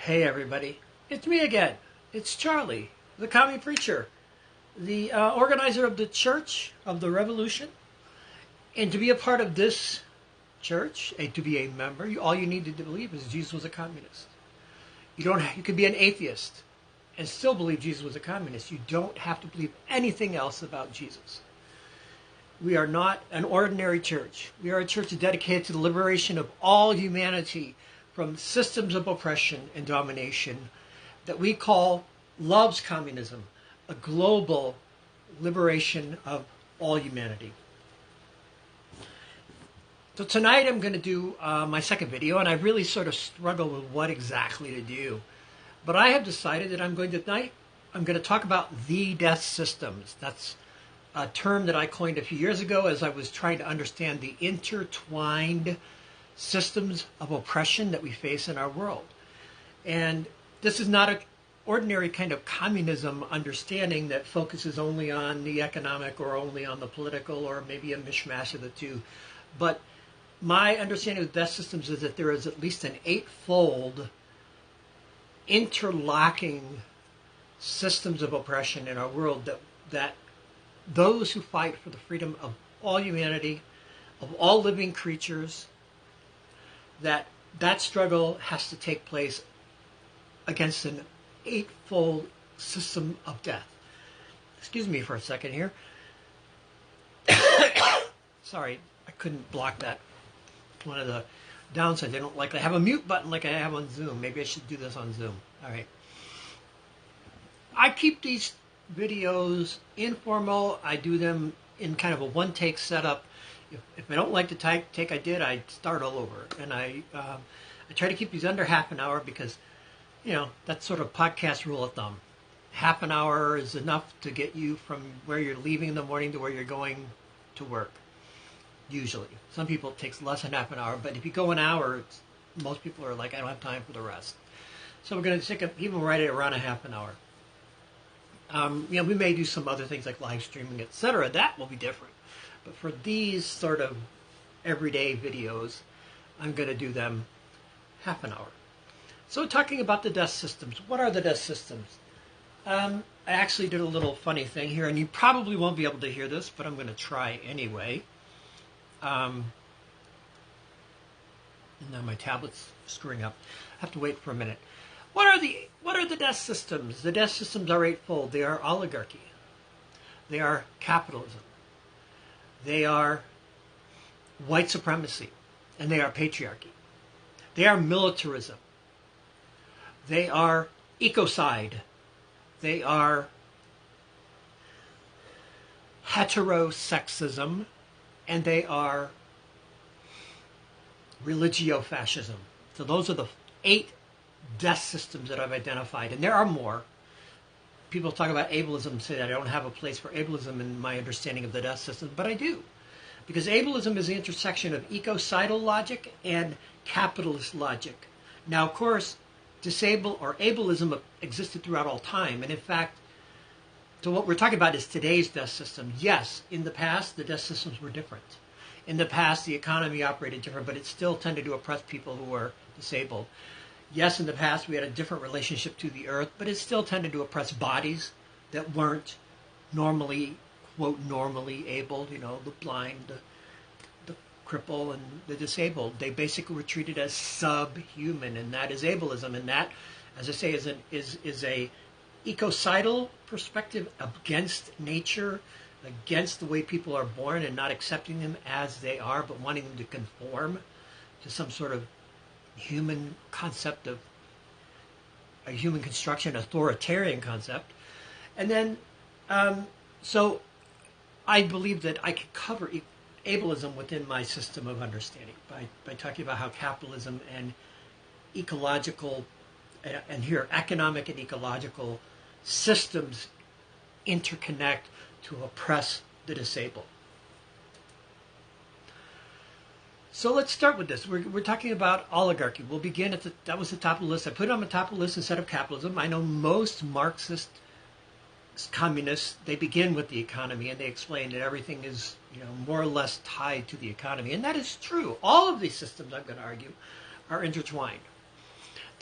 Hey everybody, it's me again. It's Charlie, the commie preacher, the organizer of the Church of the Revolution. And to be a part of this church, to be a member, all you need to believe is Jesus was a communist. You could be an atheist and still believe Jesus was a communist. You don't have to believe anything else about Jesus. We are not an ordinary church. We are a church dedicated to the liberation of all humanity from systems of oppression and domination that we call loves communism, a global liberation of all humanity. So tonight I'm going to do my second video, and I really sort of struggle with what exactly to do. But I have decided that I'm going to talk about the death systems. That's a term that I coined a few years ago as I was trying to understand the intertwined systems of oppression that we face in our world. And this is not an ordinary kind of communism understanding that focuses only on the economic or only on the political or maybe a mishmash of the two. But my understanding of death systems is that there is at least an eightfold interlocking systems of oppression in our world that those who fight for the freedom of all humanity, of all living creatures, that struggle has to take place against an eightfold system of death. Excuse me for a second here. Sorry, I couldn't block that. One of the downsides. I don't like to have a mute button like I have on Zoom. Maybe I should do this on Zoom. All right. I keep these videos informal. I do them in kind of a one-take setup. If I don't like the take I did, I start all over. And I try to keep these under half an hour because, that's sort of podcast rule of thumb. Half an hour is enough to get you from where you're leaving in the morning to where you're going to work, usually. Some people it takes less than half an hour, but if you go an hour, most people are like, I don't have time for the rest. So we're going to keep them right at around a half an hour. We may do some other things like live streaming, etc. That will be different. But for these sort of everyday videos, I'm going to do them half an hour. So talking about the death systems. What are the death systems? I actually did a little funny thing here, and you probably won't be able to hear this, but I'm going to try anyway. Now my tablet's screwing up. I have to wait for a minute. What are the death systems? The death systems are eightfold. They are oligarchy. They are capitalism. They are white supremacy, and they are patriarchy. They are militarism. They are ecocide. They are heterosexism, and they are religio-fascism. So those are the 8 death systems that I've identified, and there are more. People talk about ableism, say that I don't have a place for ableism in my understanding of the death system, but I do. Because ableism is the intersection of ecocidal logic and capitalist logic. Now, of course, ableism existed throughout all time, and in fact, so what we're talking about is today's death system. Yes, in the past, the death systems were different. In the past, the economy operated different, but it still tended to oppress people who were disabled. Yes, in the past we had a different relationship to the earth, but it still tended to oppress bodies that weren't normally, quote, normally able, the blind, the cripple, and the disabled. They basically were treated as subhuman, and that is ableism. And that, as I say, is a ecocidal perspective against nature, against the way people are born and not accepting them as they are, but wanting them to conform to some sort of human concept of a human construction, authoritarian concept. And then, so I believe that I could cover ableism within my system of understanding by talking about how capitalism and ecological, and here economic and ecological systems interconnect to oppress the disabled. So let's start with this. We're talking about oligarchy. We'll begin that was the top of the list. I put it on the top of the list instead of capitalism. I know most Marxist communists, they begin with the economy and they explain that everything is, more or less tied to the economy. And that is true. All of these systems, I'm going to argue, are intertwined.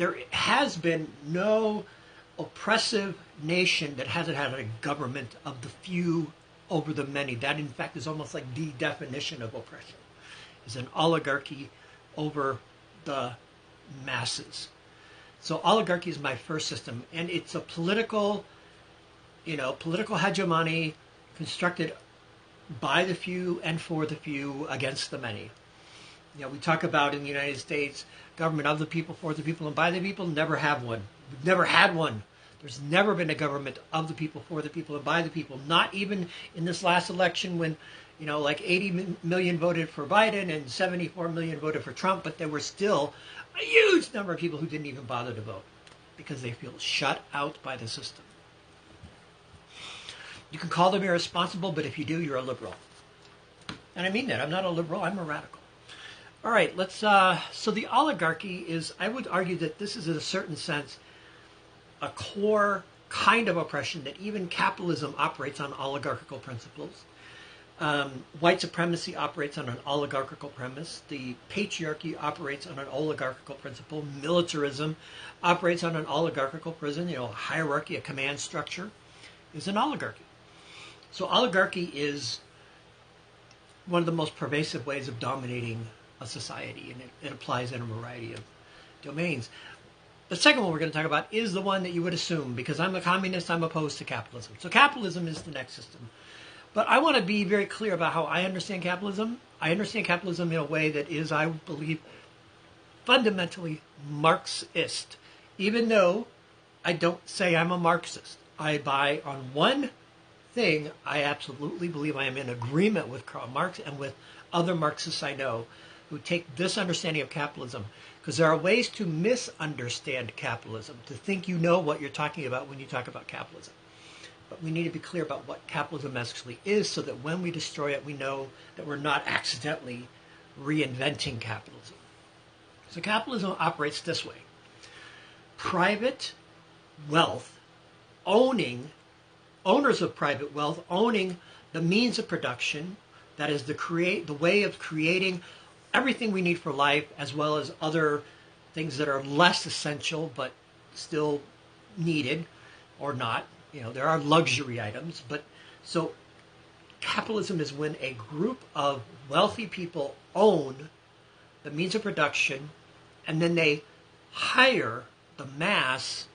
there has been no oppressive nation that hasn't had a government of the few over the many. That, in fact, is almost like the definition of oppression, is an oligarchy over the masses. So oligarchy is my first system, and it's a political hegemony constructed by the few and for the few against the many. We talk about in the United States, government of the people, for the people, and by the people. Never have one. We've never had one. There's never been a government of the people, for the people, and by the people. Not even in this last election when, like 80 million voted for Biden and 74 million voted for Trump, but there were still a huge number of people who didn't even bother to vote because they feel shut out by the system. You can call them irresponsible, but if you do, you're a liberal. And I mean that. I'm not a liberal. I'm a radical. All right, let's. So the oligarchy is, I would argue that this is in a certain sense a core kind of oppression that even capitalism operates on oligarchical principles. White supremacy operates on an oligarchical premise. The patriarchy operates on an oligarchical principle. Militarism operates on an oligarchical prison. Hierarchy, a command structure, is an oligarchy. So oligarchy is one of the most pervasive ways of dominating a society, and it applies in a variety of domains. The second one we're going to talk about is the one that you would assume, because I'm a communist, I'm opposed to capitalism. So capitalism is the next system. But I want to be very clear about how I understand capitalism. I understand capitalism in a way that is, I believe, fundamentally Marxist. Even though I don't say I'm a Marxist. I buy on one thing, I absolutely believe I am in agreement with Karl Marx and with other Marxists I know who take this understanding of capitalism, because there are ways to misunderstand capitalism, to think you know what you're talking about when you talk about capitalism. But we need to be clear about what capitalism actually is so that when we destroy it, we know that we're not accidentally reinventing capitalism. So capitalism operates this way. Private wealth, owners of private wealth owning the means of production, that is the way of creating everything we need for life, as well as other things that are less essential but still needed or not. There are luxury items, but so capitalism is when a group of wealthy people own the means of production, and then they hire the mass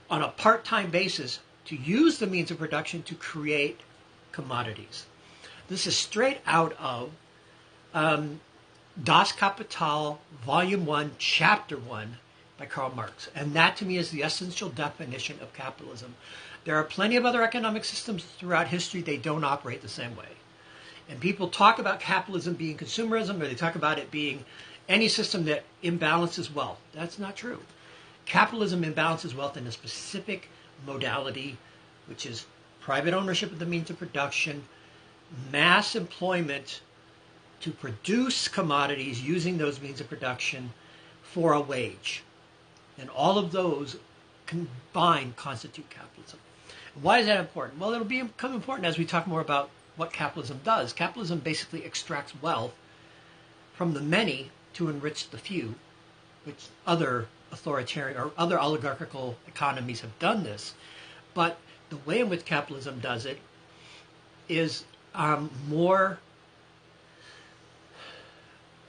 on a part-time basis to use the means of production to create commodities. This is straight out of Das Kapital, Volume 1, Chapter 1 by Karl Marx. And that, to me, is the essential definition of capitalism. There are plenty of other economic systems throughout history. They don't operate the same way. And people talk about capitalism being consumerism, or they talk about it being any system that imbalances wealth. That's not true. Capitalism imbalances wealth in a specific modality, which is private ownership of the means of production, mass employment to produce commodities using those means of production for a wage. And all of those combined constitute capitalism. Why is that important? Well, it'll become important as we talk more about what capitalism does. Capitalism basically extracts wealth from the many to enrich the few, which other authoritarian or other oligarchical economies have done this. But the way in which capitalism does it is more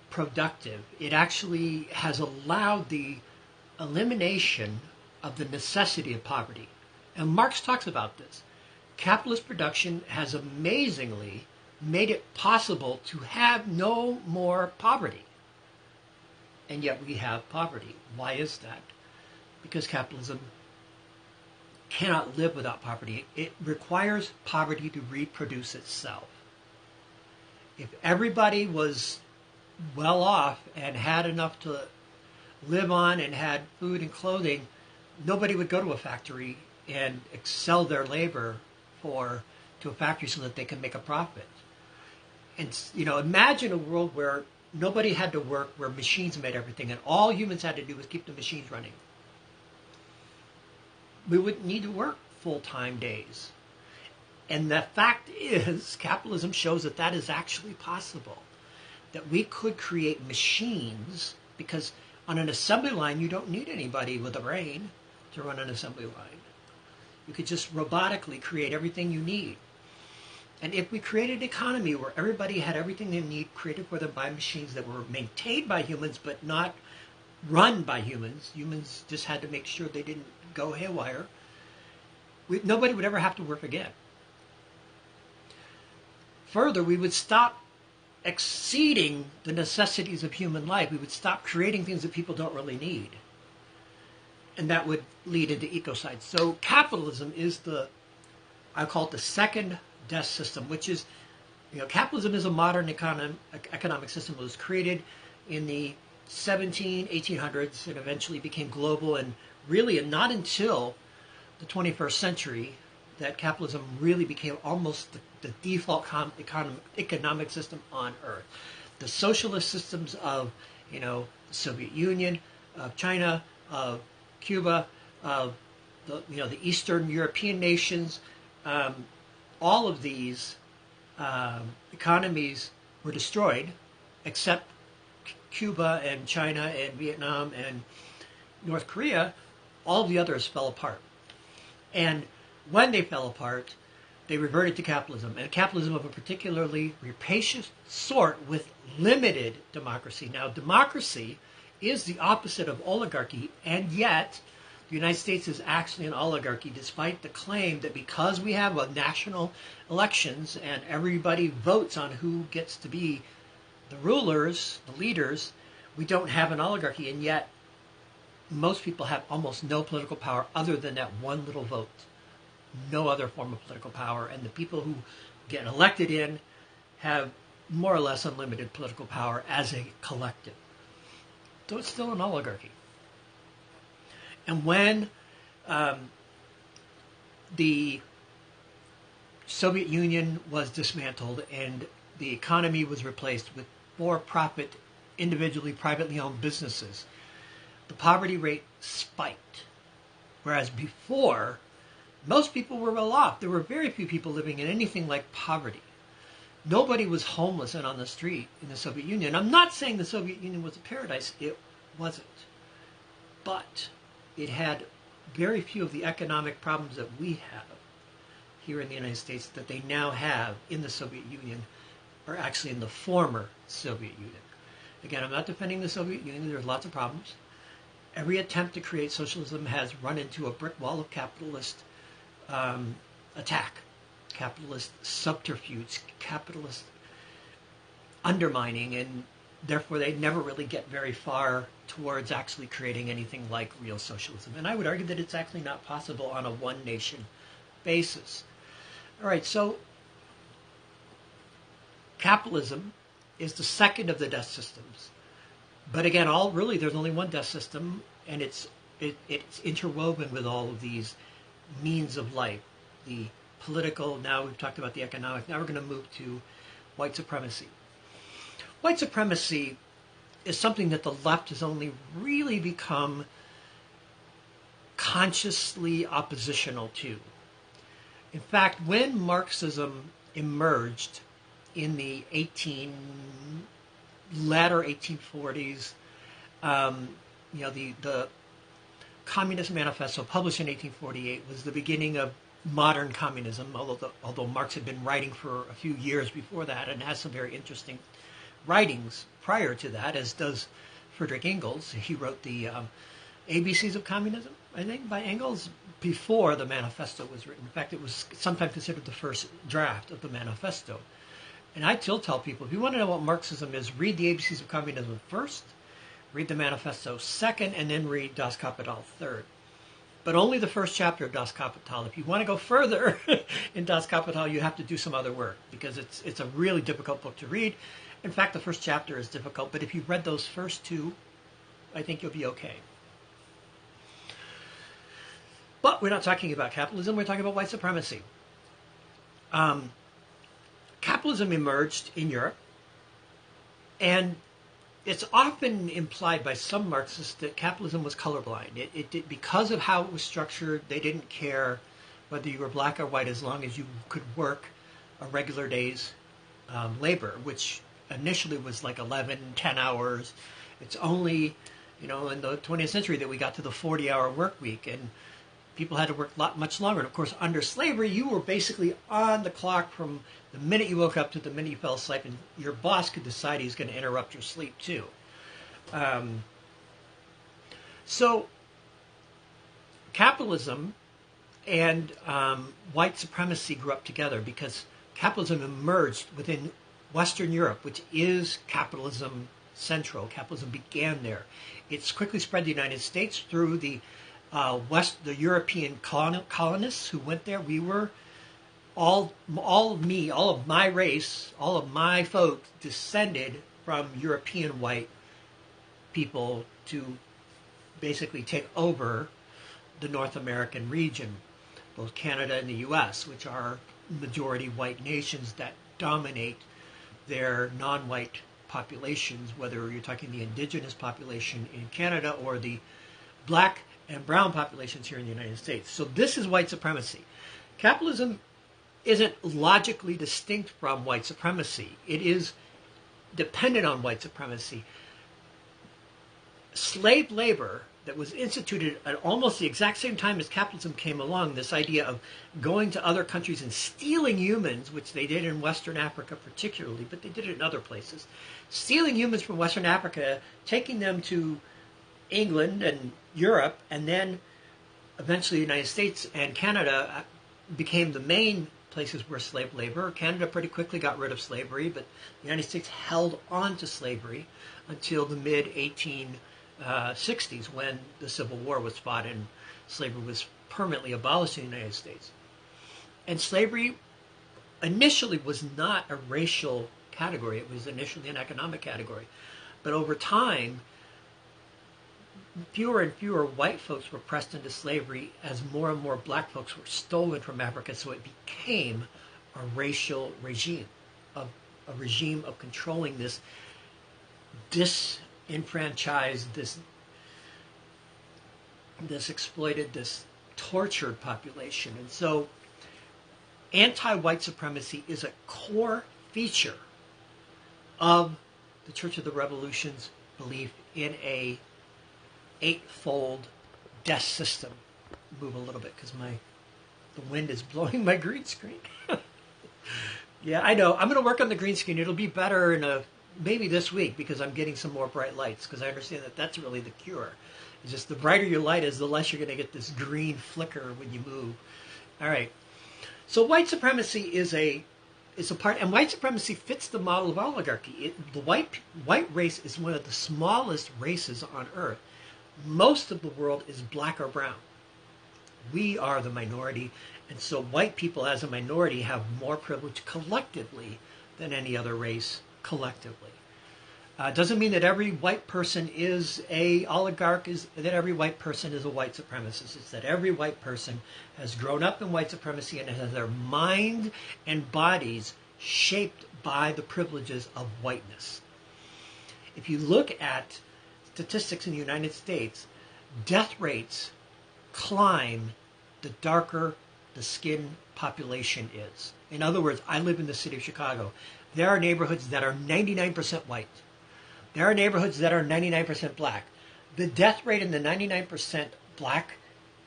productive. It actually has allowed the elimination of the necessity of poverty. And Marx talks about this. Capitalist production has amazingly made it possible to have no more poverty. And yet we have poverty. Why is that? Because capitalism cannot live without poverty. It requires poverty to reproduce itself. If everybody was well off and had enough to live on and had food and clothing, nobody would go to a factory and sell their labor to a factory so that they can make a profit. And imagine a world where nobody had to work, where machines made everything, and all humans had to do was keep the machines running. We wouldn't need to work full-time days. And the fact is, capitalism shows that is actually possible. That we could create machines, because On an assembly line, you don't need anybody with a brain to run an assembly line. You could just robotically create everything you need. And if we created an economy where everybody had everything they need created for them by machines that were maintained by humans but not run by humans, humans just had to make sure they didn't go haywire, nobody would ever have to work again. Further, we would stop exceeding the necessities of human life. We would stop creating things that people don't really need. And that would lead into ecocide. So capitalism is I call it the second death system, which is, capitalism is a modern economic system that was created in the 1800s and eventually became global. And really not until the 21st century that capitalism really became almost the default economic system on Earth. The socialist systems of, the Soviet Union, of China, of Cuba, of the Eastern European nations, all of these economies were destroyed, except Cuba and China and Vietnam and North Korea. All the others fell apart. And when they fell apart, they reverted to capitalism, and capitalism of a particularly rapacious sort with limited democracy. Now, democracy is the opposite of oligarchy, and yet the United States is actually an oligarchy, despite the claim that because we have national elections and everybody votes on who gets to be the rulers, the leaders, we don't have an oligarchy, and yet most people have almost no political power other than that one little vote. No other form of political power, and the people who get elected in have more or less unlimited political power as a collective. So it's still an oligarchy. And when the Soviet Union was dismantled and the economy was replaced with for-profit, individually, privately owned businesses, the poverty rate spiked. Whereas before, most people were well off. There were very few people living in anything like poverty. Nobody was homeless and on the street in the Soviet Union. I'm not saying the Soviet Union was a paradise. It wasn't. But it had very few of the economic problems that we have here in the United States that they now have in the Soviet Union, or actually in the former Soviet Union. Again, I'm not defending the Soviet Union. There's lots of problems. Every attempt to create socialism has run into a brick wall of capitalist attack, capitalist subterfuge, capitalist undermining, and therefore they never really get very far towards actually creating anything like real socialism. And I would argue that it's actually not possible on a one-nation basis. All right, so capitalism is the second of the death systems. But again, there's only one death system, and it's interwoven with all of these means of life. The political, now we've talked about the economic, now we're going to move to white supremacy. White supremacy is something that the left has only really become consciously oppositional to. In fact, when Marxism emerged in the latter 1840s, the Communist Manifesto, published in 1848, was the beginning of modern communism, although Marx had been writing for a few years before that and has some very interesting writings prior to that, as does Friedrich Engels. He wrote the ABCs of Communism, I think, by Engels, before the manifesto was written. In fact, it was sometimes considered the first draft of the manifesto. And I still tell people, if you want to know what Marxism is, read the ABCs of Communism first, read the manifesto second, and then read Das Kapital third. But only the first chapter of Das Kapital. If you want to go further in Das Kapital, you have to do some other work, because it's a really difficult book to read. In fact, the first chapter is difficult, but if you've read those first two, I think you'll be okay. But we're not talking about capitalism, we're talking about white supremacy. Capitalism emerged in Europe, and it's often implied by some Marxists that capitalism was colorblind. It did, because of how it was structured, they didn't care whether you were black or white as long as you could work a regular day's labor, which initially was like 11, 10 hours. It's only, you know, in the 20th century that we got to the 40-hour work week, and people had to work much longer. And of course, under slavery, you were basically on the clock from the minute you woke up to the minute you fell asleep, and your boss could decide he's going to interrupt your sleep too. So capitalism and white supremacy grew up together because capitalism emerged within Western Europe, which is capitalism central. Capitalism began there. It's quickly spread to the United States through the European colonists who went there. We were all of my race, all of my folk descended from European white people to basically take over the North American region, both Canada and the U.S., which are majority white nations that dominate their non-white populations, whether you're talking the indigenous population in Canada or the black and brown populations here in the United States. So this is white supremacy. Capitalism isn't logically distinct from white supremacy. It is dependent on white supremacy. Slave labor that was instituted at almost the exact same time as capitalism came along, this idea of going to other countries and stealing humans, which they did in Western Africa particularly, but they did it in other places, stealing humans from Western Africa, taking them to England and Europe, and then eventually the United States and Canada became the main places where slave labor. Canada pretty quickly got rid of slavery, but the United States held on to slavery until the mid-1860s when the Civil War was fought and slavery was permanently abolished in the United States. And slavery initially was not a racial category. It was initially an economic category. But over time, fewer and fewer white folks were pressed into slavery as more and more black folks were stolen from Africa, so it became a racial regime, a regime of controlling this disenfranchised, this exploited, this tortured population. And so anti-white supremacy is a core feature of the Church of the Revolution's belief in a eightfold death system. Move a little bit because the wind is blowing my green screen. Yeah, I know. I'm going to work on the green screen. It'll be better maybe this week because I'm getting some more bright lights, because I understand that that's really the cure. It's just the brighter your light is, the less you're going to get this green flicker when you move. All right. So white supremacy is a part, and white supremacy fits the model of oligarchy. The white race is one of the smallest races on earth. Most of the world is black or brown. We are the minority, and so white people as a minority have more privilege collectively than any other race collectively. Doesn't mean that every white person is a oligarch, that every white person is a white supremacist. It's that every white person has grown up in white supremacy and has their mind and bodies shaped by the privileges of whiteness. If you look at statistics in the United States, death rates climb the darker the skin population is. In other words, I live in the city of Chicago. There are neighborhoods that are 99% white. There are neighborhoods that are 99% black. The death rate in the 99% black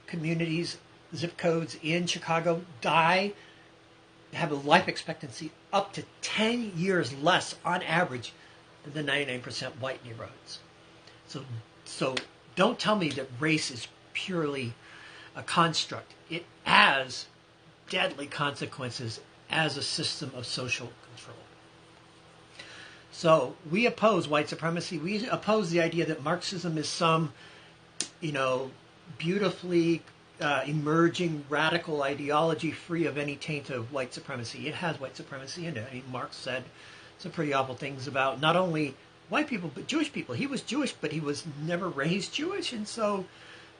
communities, zip codes in Chicago, have a life expectancy up to 10 years less on average than the 99% white neighborhoods. So don't tell me that race is purely a construct. It has deadly consequences as a system of social control. So we oppose white supremacy. We oppose the idea that Marxism is some, beautifully emerging radical ideology free of any taint of white supremacy. It has white supremacy in it. I mean, Marx said some pretty awful things about not only white people, but Jewish people. He was Jewish, but he was never raised Jewish. And so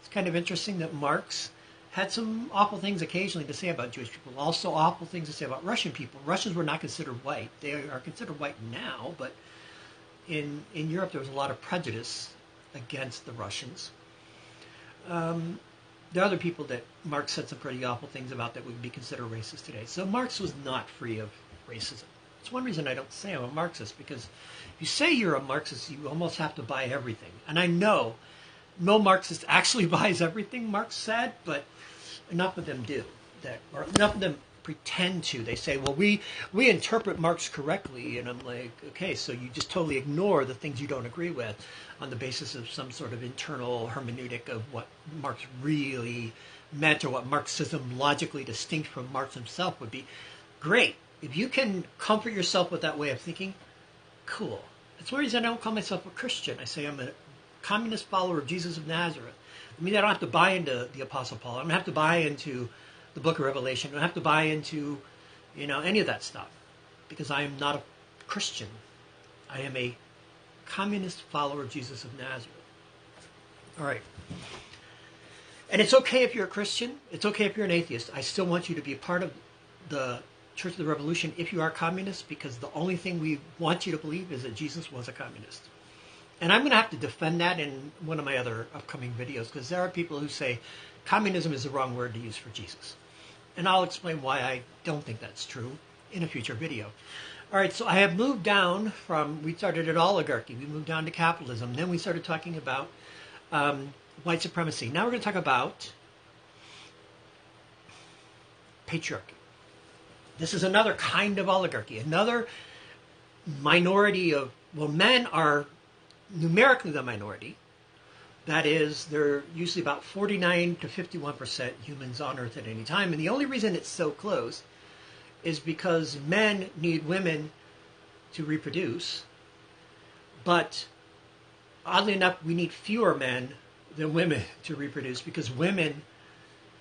it's kind of interesting that Marx had some awful things occasionally to say about Jewish people. Also awful things to say about Russian people. Russians were not considered white. They are considered white now, but in Europe there was a lot of prejudice against the Russians. There are other people that Marx said some pretty awful things about that would be considered racist today. So Marx was not free of racism. It's one reason I don't say I'm a Marxist, because if you say you're a Marxist, you almost have to buy everything. And I know no Marxist actually buys everything Marx said, but enough of them do. Or enough of them pretend to. They say, well, we interpret Marx correctly. And I'm like, okay, so you just totally ignore the things you don't agree with on the basis of some sort of internal hermeneutic of what Marx really meant, or what Marxism logically distinct from Marx himself would be. Great. If you can comfort yourself with that way of thinking, cool. That's one reason I don't call myself a Christian. I say I'm a communist follower of Jesus of Nazareth. I mean, I don't have to buy into the Apostle Paul. I don't have to buy into the book of Revelation. I don't have to buy into, any of that stuff, because I am not a Christian. I am a communist follower of Jesus of Nazareth. All right. And it's okay if you're a Christian. It's okay if you're an atheist. I still want you to be a part of the Church of the Revolution if you are communist, because the only thing we want you to believe is that Jesus was a communist. And I'm going to have to defend that in one of my other upcoming videos, because there are people who say communism is the wrong word to use for Jesus. And I'll explain why I don't think that's true in a future video. All right, so I have moved down from, we started at oligarchy, we moved down to capitalism, then we started talking about white supremacy. Now we're going to talk about patriarchy. This is another kind of oligarchy, another minority of, well, men are numerically the minority. That is, they're usually about 49 to 51% humans on Earth at any time. And the only reason it's so close is because men need women to reproduce. But oddly enough, we need fewer men than women to reproduce, because women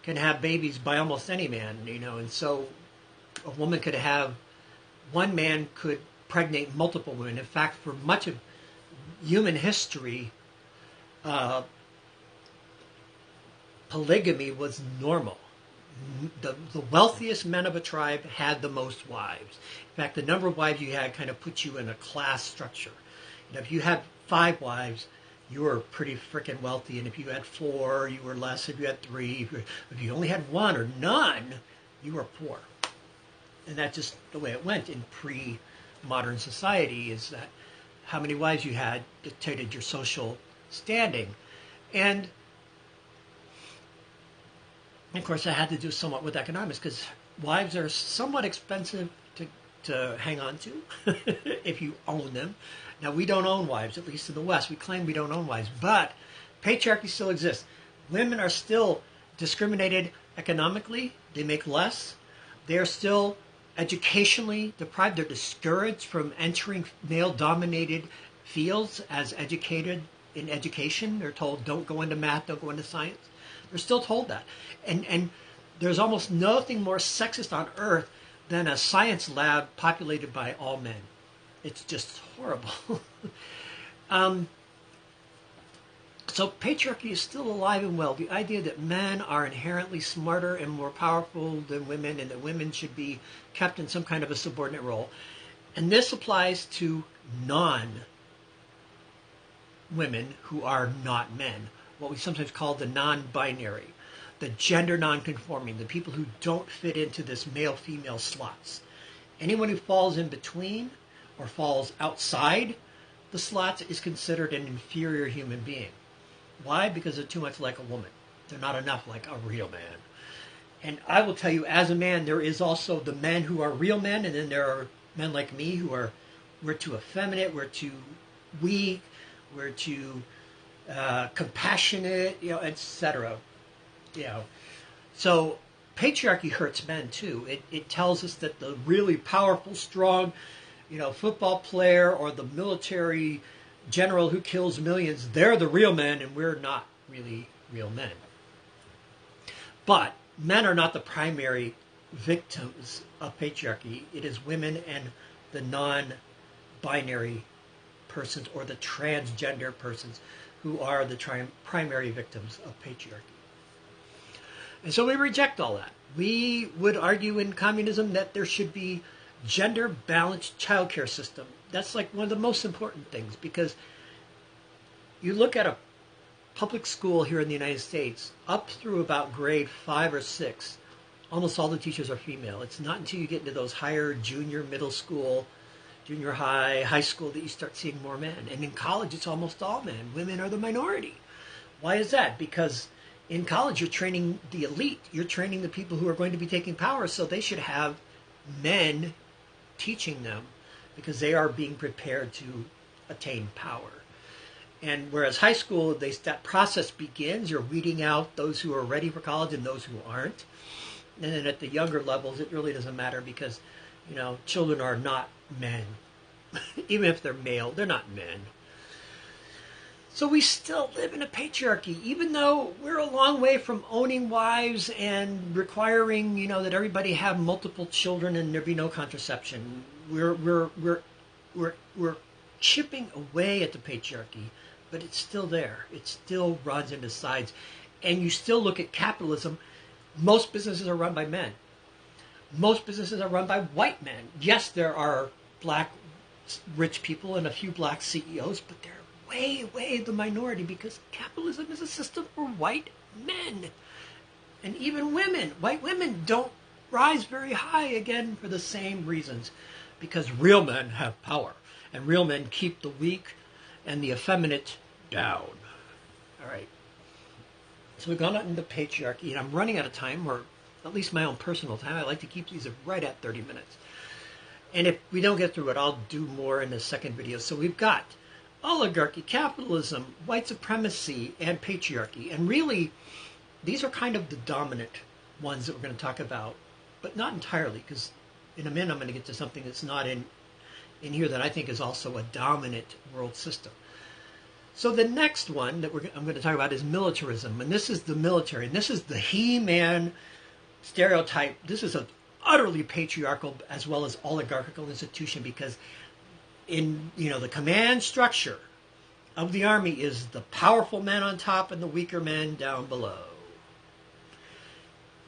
can have babies by almost any man, and so a woman could have, one man could pregnate multiple women. In fact, for much of human history, polygamy was normal. The wealthiest men of a tribe had the most wives. In fact, the number of wives you had kind of put you in a class structure. If you had 5 wives, you were pretty freaking wealthy, and if you had 4, you were less. If you had 3, if you only had 1 or none, you were poor. And that's just the way it went in pre-modern society, is that how many wives you had dictated your social standing. And of course, that had to do somewhat with economics, because wives are somewhat expensive to hang on to if you own them. Now, we don't own wives, at least in the West. We claim we don't own wives, but patriarchy still exists. Women are still discriminated economically. They make less. They are still educationally deprived. They're discouraged from entering male-dominated fields as educated in education. They're told, don't go into math, don't go into science. They're still told that. And there's almost nothing more sexist on earth than a science lab populated by all men. It's just horrible. So patriarchy is still alive and well. The idea that men are inherently smarter and more powerful than women, and that women should be kept in some kind of a subordinate role. And this applies to non-women who are not men, what we sometimes call the non-binary, the gender non-conforming, the people who don't fit into this male-female slots. Anyone who falls in between or falls outside the slots is considered an inferior human being. Why? Because they're too much like a woman. They're not enough like a real man. And I will tell you, as a man, there is also the men who are real men, and then there are men like me who are, we're too effeminate, we're too weak, we're too compassionate, etc. So patriarchy hurts men too. It tells us that the really powerful, strong, football player or the military general who kills millions, they're the real men, and we're not really real men. But men are not the primary victims of patriarchy. It is women and the non-binary persons or the transgender persons who are the primary victims of patriarchy. And so we reject all that. We would argue in communism that there should be gender-balanced childcare system. That's like one of the most important things, because you look at a public school here in the United States, up through about grade 5 or 6, almost all the teachers are female. It's not until you get into those higher junior middle school junior high, high school, that you start seeing more men. And in college, it's almost all men. Women are the minority. Why is that? Because in college, you're training the elite. You're training the people who are going to be taking power, so they should have men teaching them because they are being prepared to attain power. And whereas high school, that process begins. You're weeding out those who are ready for college and those who aren't. And then at the younger levels, it really doesn't matter because, children are not men. Even if they're male, they're not men. So we still live in a patriarchy, even though we're a long way from owning wives and requiring, that everybody have multiple children and there be no contraception. We're chipping away at the patriarchy, but it's still there. It still runs into sides. And you still look at capitalism. Most businesses are run by men. Most businesses are run by white men. Yes, there are black rich people and a few black CEOs, but they're way the minority because capitalism is a system for white men. And even women, white women don't rise very high, again, for the same reasons. Because real men have power. And real men keep the weak and the effeminate down. All right. So we've gone out into patriarchy, and I'm running out of time, or at least my own personal time. I like to keep these right at 30 minutes. And if we don't get through it, I'll do more in the second video. So we've got oligarchy, capitalism, white supremacy, and patriarchy. And really, these are kind of the dominant ones that we're going to talk about, but not entirely, because in a minute I'm going to get to something that's not in here that I think is also a dominant world system. So the next one that I'm going to talk about is militarism, and this is the military, and this is the he-man stereotype. This is an utterly patriarchal as well as oligarchical institution because in the command structure of the army is the powerful men on top and the weaker men down below.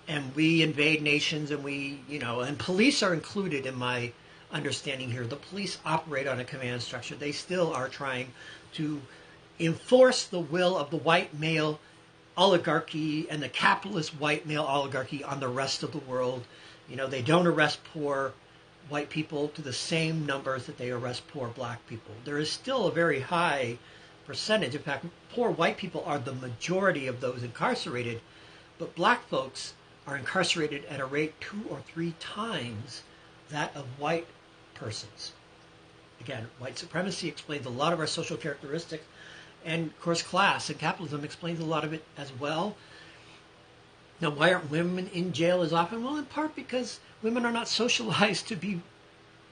And we invade nations, and and police are included in my understanding here. The police operate on a command structure. They still are trying to enforce the will of the white male oligarchy and the capitalist white male oligarchy on the rest of the world. They don't arrest poor white people to the same numbers that they arrest poor black people. There is still a very high percentage. In fact, poor white people are the majority of those incarcerated, but black folks are incarcerated at a rate 2 or 3 times that of white persons. Again, white supremacy explains a lot of our social characteristics, and of course class and capitalism explains a lot of it as well. Now, why aren't women in jail as often? Well, in part because women are not socialized to be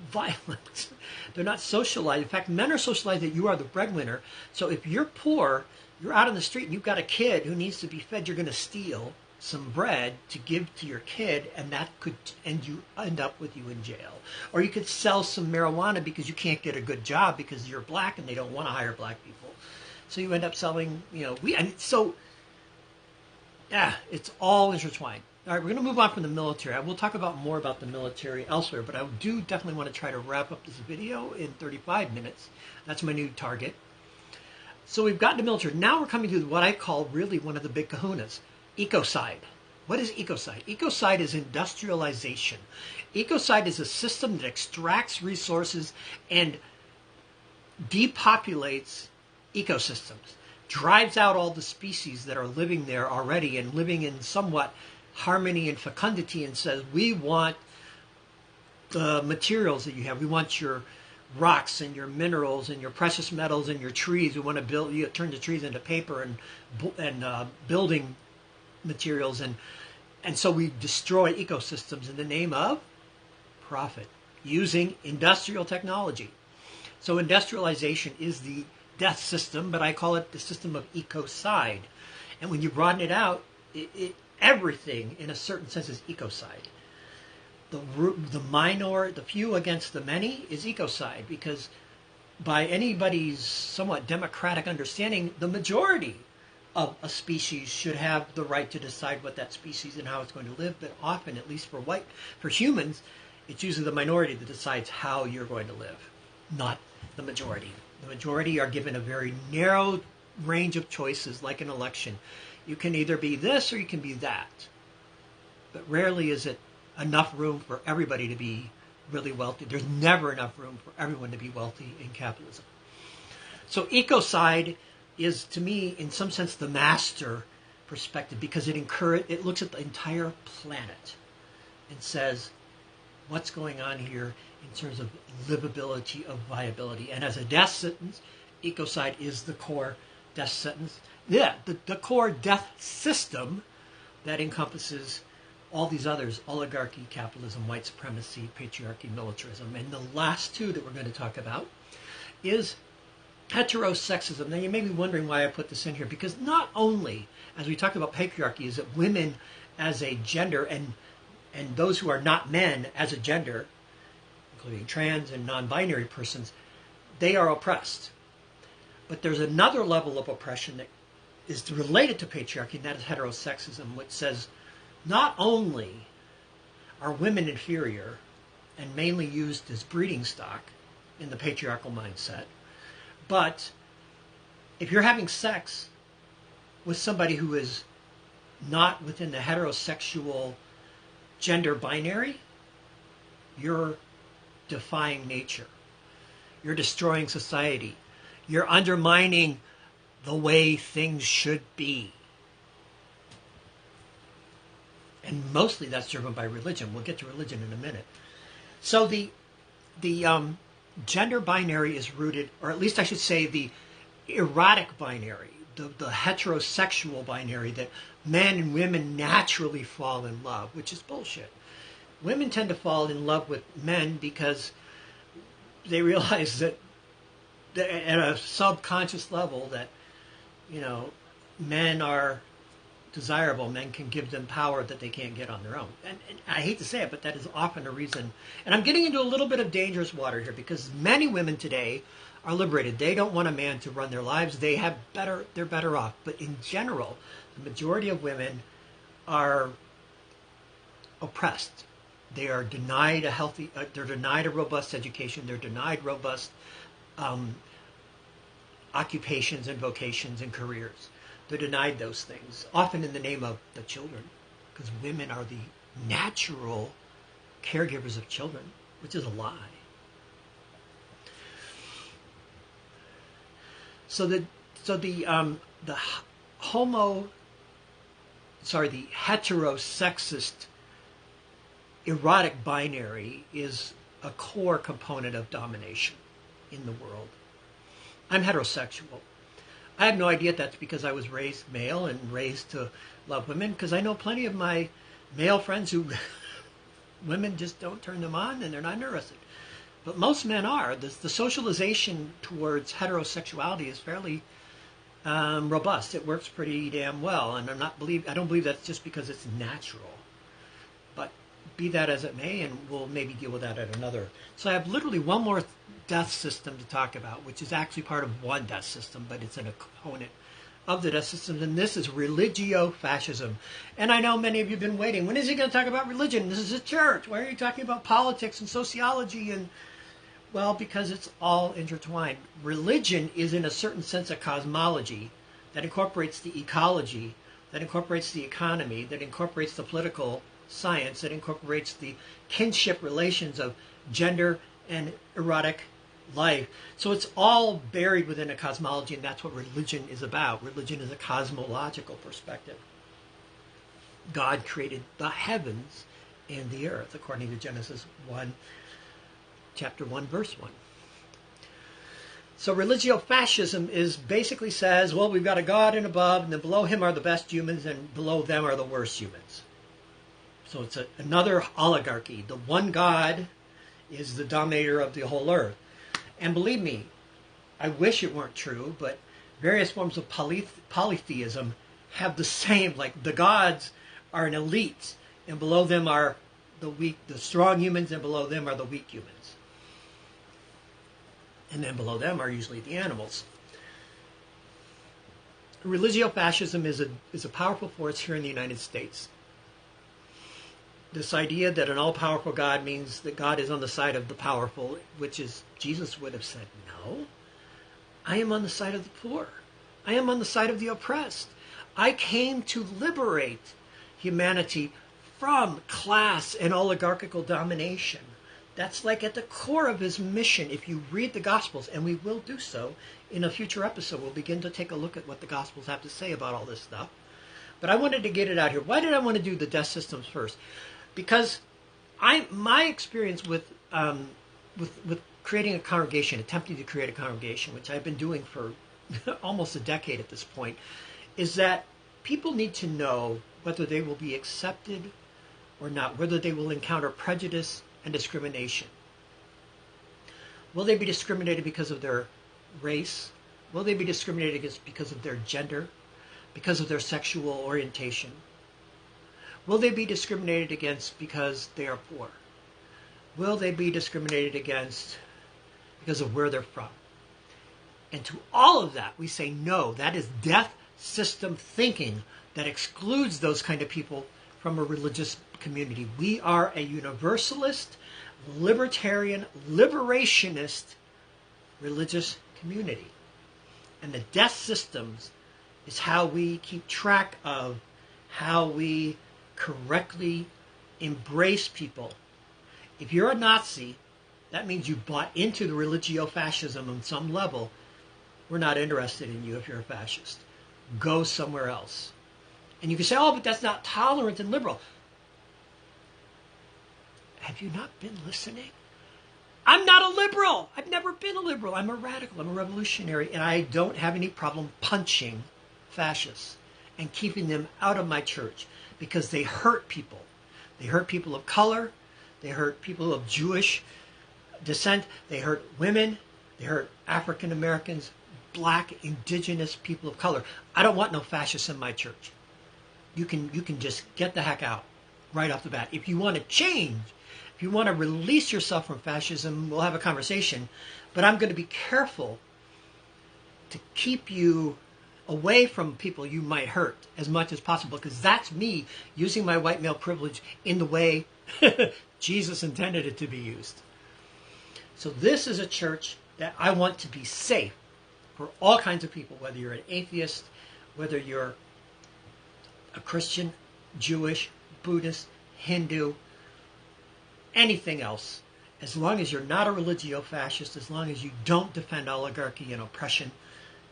violent. They're not socialized. In fact, men are socialized that you are the breadwinner. So if you're poor, you're out on the street and you've got a kid who needs to be fed, you're going to steal some bread to give to your kid, and that could end up with you in jail. Or you could sell some marijuana because you can't get a good job because you're black and they don't want to hire black people. So you end up selling, it's all intertwined. All right, we're going to move on from the military. I will talk about more about the military elsewhere, but I do definitely want to try to wrap up this video in 35 minutes. That's my new target. So we've gotten to military. Now we're coming to what I call really one of the big kahunas, ecocide. What is ecocide? Ecocide is industrialization. Ecocide is a system that extracts resources and depopulates ecosystems, drives out all the species that are living there already and living in somewhat harmony and fecundity, and says, we want the materials that you have. We want your rocks and your minerals and your precious metals and your trees. We want to turn the trees into paper and building materials, and so we destroy ecosystems in the name of profit using industrial technology. So industrialization is the death system, but I call it the system of ecocide. And when you broaden it out, everything in a certain sense is ecocide. The few against the many is ecocide, because by anybody's somewhat democratic understanding, the majority of a species should have the right to decide what that species and how it's going to live. But often, at least for humans, it's usually the minority that decides how you're going to live, not the majority. The majority are given a very narrow range of choices, like an election. You can either be this or you can be that. But rarely is it enough room for everybody to be really wealthy. There's never enough room for everyone to be wealthy in capitalism. So ecocide is, to me, in some sense, the master perspective, because it looks at the entire planet and says, what's going on here in terms of livability, of viability. And as a death sentence, ecocide is the core death sentence. Yeah, the core death system that encompasses all these others: oligarchy, capitalism, white supremacy, patriarchy, militarism. And the last two that we're going to talk about is heterosexism. Now you may be wondering why I put this in here, because not only, as we talked about patriarchy, is that women as a gender and those who are not men as a gender, including trans and non-binary persons, they are oppressed. But there's another level of oppression that is related to patriarchy, and that is heterosexism, which says not only are women inferior and mainly used as breeding stock in the patriarchal mindset, but if you're having sex with somebody who is not within the heterosexual gender binary, you're defying nature. You're destroying society. You're undermining the way things should be. And mostly that's driven by religion. We'll get to religion in a minute. So the gender binary is rooted, or at least I should say the erotic binary, the heterosexual binary, that men and women naturally fall in love, which is bullshit. Women tend to fall in love with men because they realize that at a subconscious level that, men are desirable. Men can give them power that they can't get on their own. And I hate to say it, but that is often a reason. And I'm getting into a little bit of dangerous water here, because many women today are liberated. They don't want a man to run their lives. They're better off. But in general, the majority of women are oppressed. They are denied they're denied a robust education. They're denied robust occupations and vocations and careers. They're denied those things, often in the name of the children, because women are the natural caregivers of children, which is a lie. So the heterosexist erotic binary is a core component of domination in the world. I'm heterosexual. I have no idea if that's because I was raised male and raised to love women, because I know plenty of my male friends who women just don't turn them on and they're not interested. But most men are. The socialization towards heterosexuality is fairly robust. It works pretty damn well, and I don't believe that's just because it's natural. But be that as it may, and we'll maybe deal with that at another. So I have literally one more death system to talk about, which is actually part of one death system, but it's a component of the death system, and this is religio-fascism. And I know many of you have been waiting. When is he going to talk about religion? This is a church. Why are you talking about politics and sociology? And well, because it's all intertwined. Religion is, in a certain sense, a cosmology that incorporates the ecology, that incorporates the economy, that incorporates the political science, that incorporates the kinship relations of gender and erotic life. So it's all buried within a cosmology, and that's what religion is about. Religion is a cosmological perspective. God created the heavens and the earth, according to Genesis 1, chapter 1, verse 1. So religio-fascism basically says, well, we've got a God in above, and then below him are the best humans, and below them are the worst humans. So it's another oligarchy. The one God is the dominator of the whole earth. And believe me, I wish it weren't true, but various forms of polytheism have the same, like the gods are an elite, and below them are the strong humans, and below them are the weak humans. And then below them are usually the animals. Religio-fascism is a powerful force here in the United States. This idea that an all-powerful God means that God is on the side of the powerful, which is, Jesus would have said, no, I am on the side of the poor. I am on the side of the oppressed. I came to liberate humanity from class and oligarchical domination. That's like at the core of his mission. If you read the Gospels, and we will do so in a future episode, we'll begin to take a look at what the Gospels have to say about all this stuff. But I wanted to get it out here. Why did I want to do the death systems first? Because my experience with creating a congregation, attempting to create a congregation, which I've been doing for almost a decade at this point, is that people need to know whether they will be accepted or not, whether they will encounter prejudice and discrimination. Will they be discriminated because of their race? Will they be discriminated against because of their gender? Because of their sexual orientation? Will they be discriminated against because they are poor? Will they be discriminated against because of where they're from? And to all of that, we say no. That is death system thinking that excludes those kind of people from a religious community. We are a universalist, libertarian, liberationist religious community. And the death systems is how we keep track of how we correctly embrace people. If you're a Nazi, that means you bought into the religio-fascism on some level. We're not interested in you if you're a fascist. Go somewhere else. And you can say, oh, but that's not tolerant and liberal. Have you not been listening? I'm not a liberal. I've never been a liberal. I'm a radical. I'm a revolutionary. And I don't have any problem punching fascists and keeping them out of my church because they hurt people. They hurt people of color. They hurt people of Jewish descent. They hurt women. They hurt African Americans, black, indigenous people of color. I don't want no fascists in my church. You can just get the heck out right off the bat. If you want to change, if you want to release yourself from fascism, we'll have a conversation. But I'm going to be careful to keep you away from people you might hurt as much as possible, because that's me using my white male privilege in the way Jesus intended it to be used. So this is a church that I want to be safe for all kinds of people, whether you're an atheist, whether you're a Christian, Jewish, Buddhist, Hindu, anything else. As long as you're not a religio-fascist, as long as you don't defend oligarchy and oppression,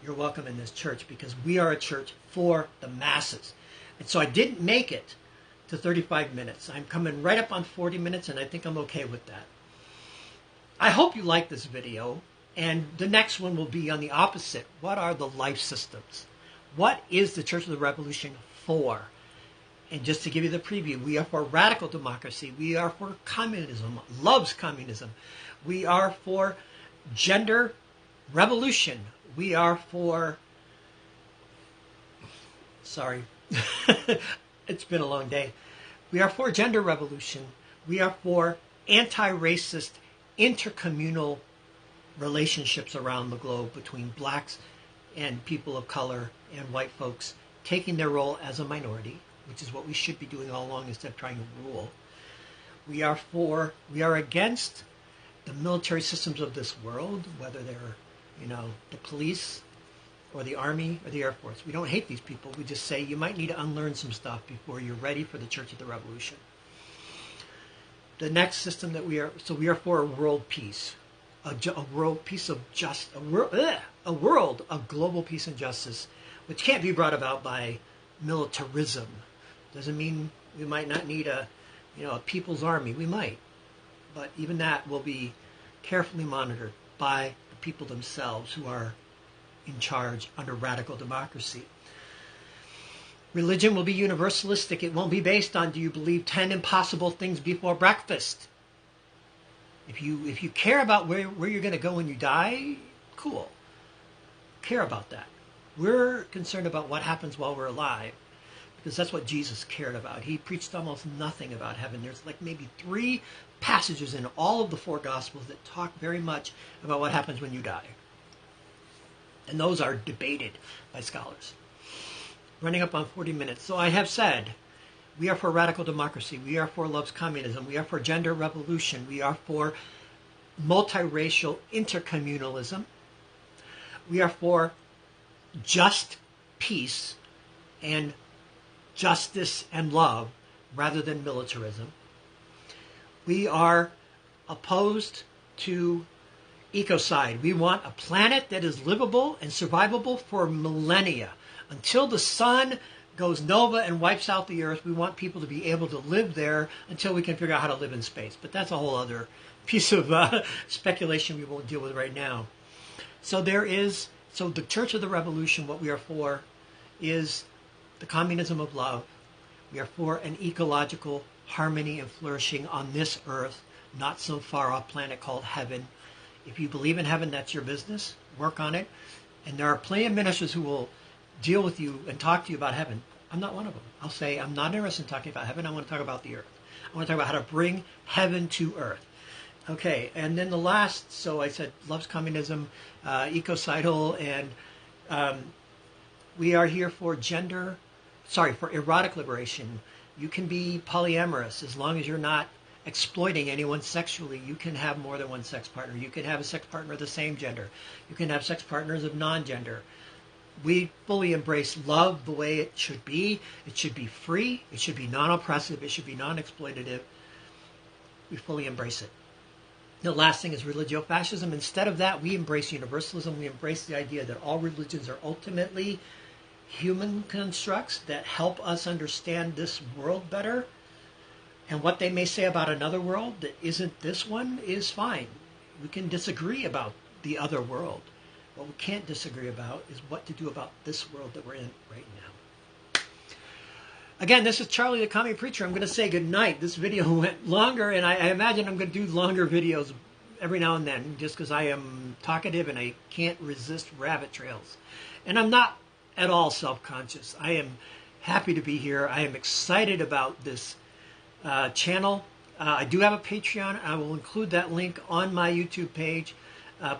you're welcome in this church, because we are a church for the masses. And so I didn't make it to 35 minutes. I'm coming right up on 40 minutes, and I think I'm okay with that. I hope you like this video, and the next one will be on the opposite. What are the life systems? What is the Church of the Revolution for? And just to give you the preview, we are for radical democracy. We are for communism, loves communism. We are for gender revolution. We are for, sorry, it's been a long day. We are for gender revolution. We are for anti-racist, intercommunal relationships around the globe between blacks and people of color and white folks taking their role as a minority, which is what we should be doing all along instead of trying to rule. We are against the military systems of this world, whether they're, the police or the army or the Air Force. We don't hate these people. We just say you might need to unlearn some stuff before you're ready for the Church of the Revolution. The next system that we are for a world peace, a world peace of a world of global peace and justice, which can't be brought about by militarism. Doesn't mean we might not need a people's army. We might, but even that will be carefully monitored by the people themselves who are in charge under radical democracy. Religion will be universalistic. It won't be based on, do you believe 10 impossible things before breakfast? If you care about where you're going to go when you die, cool. Care about that. We're concerned about what happens while we're alive, because that's what Jesus cared about. He preached almost nothing about heaven. There's like maybe 3 passages in all of the 4 Gospels that talk very much about what happens when you die. And those are debated by scholars. Running up on 40 minutes. So I have said, we are for radical democracy. We are for loves communism. We are for gender revolution. We are for multiracial intercommunalism. We are for just peace and justice and love rather than militarism. We are opposed to ecocide. We want a planet that is livable and survivable for millennia. Until the sun goes nova and wipes out the earth, we want people to be able to live there until we can figure out how to live in space. But that's a whole other piece of speculation we won't deal with right now. So the Church of the Revolution, what we are for is the communism of love. We are for an ecological harmony and flourishing on this earth, not some far off planet called heaven. If you believe in heaven, that's your business. Work on it. And there are plenty of ministers who will deal with you and talk to you about heaven. I'm not one of them. I'll say, I'm not interested in talking about heaven. I want to talk about the earth. I want to talk about how to bring heaven to earth. Okay, and then the last, so I said, loves communism, ecocidal, and we are here for for erotic liberation. You can be polyamorous as long as you're not exploiting anyone sexually. You can have more than one sex partner. You can have a sex partner of the same gender. You can have sex partners of non-gender. We fully embrace love the way it should be. It should be free. It should be non-oppressive. It should be non-exploitative. We fully embrace it. The last thing is religio-fascism. Instead of that, we embrace universalism. We embrace the idea that all religions are ultimately human constructs that help us understand this world better. And what they may say about another world that isn't this one is fine. We can disagree about the other world. What we can't disagree about is what to do about this world that we're in right now. Again, this is Charlie the Commie Preacher. I'm going to say good night. This video went longer, and I imagine I'm going to do longer videos every now and then just because I am talkative and I can't resist rabbit trails. And I'm not at all self-conscious. I am happy to be here. I am excited about this channel. I do have a Patreon. I will include that link on my YouTube page.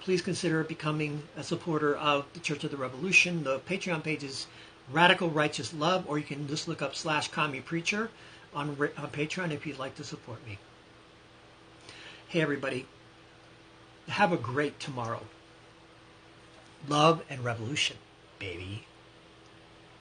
Please consider becoming a supporter of the Church of the Revolution. The Patreon page is Radical Righteous Love, or you can just look up /CommiePreacher on Patreon if you'd like to support me. Hey everybody, have a great tomorrow. Love and revolution, baby.